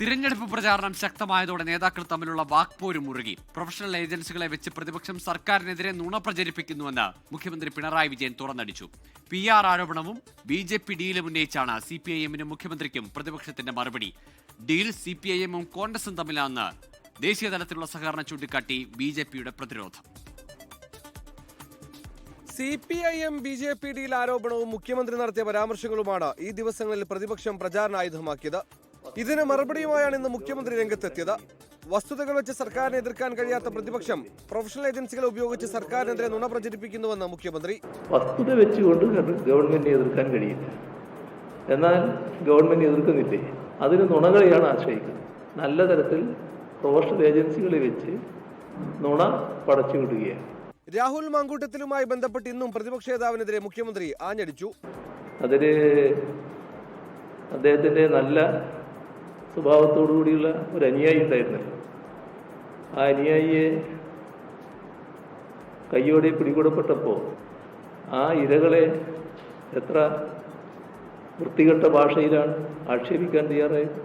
തിരഞ്ഞെടുപ്പ് പ്രചാരണം ശക്തമായതോടെ നേതാക്കൾ തമ്മിലുള്ള വാക്പോര് മുറുകി. പ്രൊഫഷണൽ ഏജൻസികളെ വെച്ച് പ്രതിപക്ഷം സർക്കാരിനെതിരെ നുണ പ്രചരിപ്പിക്കുന്നുവെന്ന് മുഖ്യമന്ത്രി പിണറായി വിജയൻ തുറന്നടിച്ചു. PR ആരോപണവും BJP ഡീലും ഉന്നയിച്ചാണ് CPIM-നും മുഖ്യമന്ത്രിക്കും പ്രതിപക്ഷത്തിന്റെ മറുപടി. ഡീൽ CPIM-ഉം കോൺഗ്രസും തമ്മിലാണെന്ന് ദേശീയ തലത്തിലുള്ള സഹകരണം ചൂണ്ടിക്കാട്ടി BJP-യുടെ പ്രതിരോധം. CPIM BJP ഡീൽ ആരോപണവും മുഖ്യമന്ത്രി നടത്തിയ പരാമർശങ്ങളുമാണ് ഈ ദിവസങ്ങളിൽ പ്രതിപക്ഷം പ്രചാരണായുധമാക്കിയത്. ഇതിന് മറുപടിയുമായാണ് ഇന്ന് മുഖ്യമന്ത്രി രംഗത്തെത്തിയത്. വസ്തുതകൾ വെച്ച് സർക്കാരിനെ എതിർക്കാൻ കഴിയാത്ത പ്രതിപക്ഷം പ്രൊഫഷണൽ ഏജൻസികളെ ഉപയോഗിച്ച് സർക്കാരിനെതിരെ നുണ പ്രചരിപ്പിക്കുന്നുവെന്ന് മുഖ്യമന്ത്രി. വസ്തുത വെച്ചുകൊണ്ട് ഗവൺമെന്റിനെ എതിർക്കാൻ കഴിയില്ല, എന്നാൽ ഗവൺമെന്റ് എതിർക്കുന്നില്ലേ, അതിന് നുണകളെയാണ് ആശ്രയിക്കുന്നത്. നല്ല തരത്തിൽ പ്രൊഫഷണൽ ഏജൻസികളെ വെച്ച് നുണ പടച്ചു വിടുകയാണ്. രാഹുൽ മാങ്കൂട്ടത്തിലുമായി ബന്ധപ്പെട്ട് ഇന്നും പ്രതിപക്ഷ നേതാവിനെതിരെ മുഖ്യമന്ത്രി ആഞ്ഞടിച്ചു. അതിന് അദ്ദേഹത്തിന്റെ നല്ല സ്വഭാവത്തോടു കൂടിയുള്ള ഒരു അനുയായി ഉണ്ടായിരുന്നല്ലോ, ആ അനുയായിയെ കയ്യോടെ പിടികൂടപ്പെട്ടപ്പോൾ ആ ഇരകളെ എത്ര വൃത്തികെട്ട ഭാഷയിലാണ് ആക്ഷേപിക്കാൻ തയ്യാറായത്.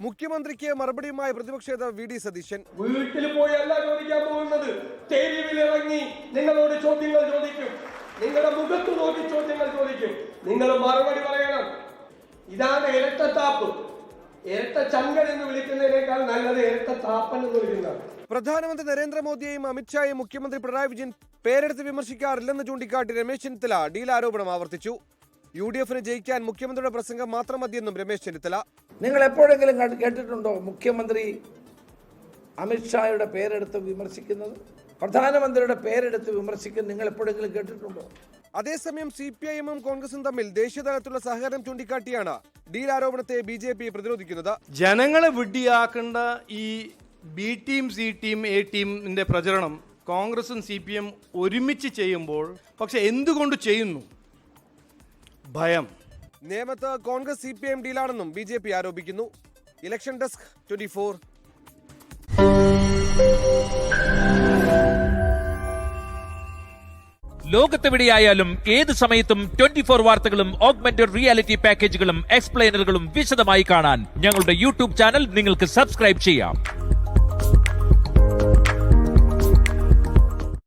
മുഖ്യമന്ത്രിക്ക് മറുപടിയുമായി പ്രതിപക്ഷ നേതാവ് VD സതീശൻ. വീട്ടിൽ പോയി അല്ല ചോദിക്കാൻ പോകുന്നത്, തെരുവിലിറങ്ങി നിങ്ങളോട് ചോദ്യങ്ങൾ ചോദിക്കും, നിങ്ങളുടെ മുഖത്ത് നോക്കി ചോദ്യങ്ങൾ ചോദിക്കും, നിങ്ങൾ മറുപടി പറയണം. ഇതാണ് ഇരട്ടത്താപ്പ്. ഇരട്ട ചങ്കൻ എന്ന് വിളിക്കുന്നതിനേക്കാൾ നല്ലത് ഇരട്ട താപ്പൻ എന്ന് വിളിക്കുന്നതാണ്. പ്രധാനമന്ത്രി നരേന്ദ്രമോദിയെയും അമിത്ഷായെയും മുഖ്യമന്ത്രി പിണറായി വിജയൻ പേരെടുത്ത് വിമർശിക്കാറില്ലെന്ന് ചൂണ്ടിക്കാട്ടി രമേശ് ചെന്നിത്തല ഡീൽ ആരോപണം ആവർത്തിച്ചു. UDF-ന് ജയിക്കാൻ മുഖ്യമന്ത്രിയുടെ പ്രസംഗം മാത്രം മതിയെന്നും രമേശ് ചെന്നിത്തല. നിങ്ങൾ എപ്പോഴെങ്കിലും കേട്ടിട്ടുണ്ടോ മുഖ്യമന്ത്രി അമിത്ഷായുടെ പേരെടുത്ത് വിമർശിക്കുന്നത്? പ്രധാനമന്ത്രിയുടെ പേരെടുത്ത് വിമർശിക്കുന്നത് നിങ്ങൾ എപ്പോഴെങ്കിലും കേട്ടിട്ടുണ്ടോ? അതേസമയം CPIM-ഉം കോൺഗ്രസും തമ്മിൽ ദേശീയതലത്തിലുള്ള സഹകരണം ചൂണ്ടിക്കാട്ടിയാണ് ഡീൽ ആരോപണത്തെ BJP പ്രതിരോധിക്കുന്നത്. ജനങ്ങളെ വിഡ്ഢിയാക്കേണ്ട ഈ B team C team A ടീമിന്റെ പ്രചരണം കോൺഗ്രസും CPM ഒരുമിച്ച് ചെയ്യുമ്പോൾ പക്ഷെ എന്തുകൊണ്ട് ചെയ്യുന്നു? ഭയം. നേമത്ത് കോൺഗ്രസ് CPIM ഡീലാണെന്നും BJP ആരോപിക്കുന്നു. Election desk 24. ലോകത്തെവിടെയായാലും ഏത് സമയത്തും 24 വാർത്തകളും ഓഗ്മെന്റഡ് റിയാലിറ്റി പാക്കേജുകളും എക്സ്പ്ലെയിനറുകളും വിശദമായി കാണാൻ ഞങ്ങളുടെ YouTube ചാനൽ നിങ്ങൾക്ക് സബ്സ്ക്രൈബ് ചെയ്യാം.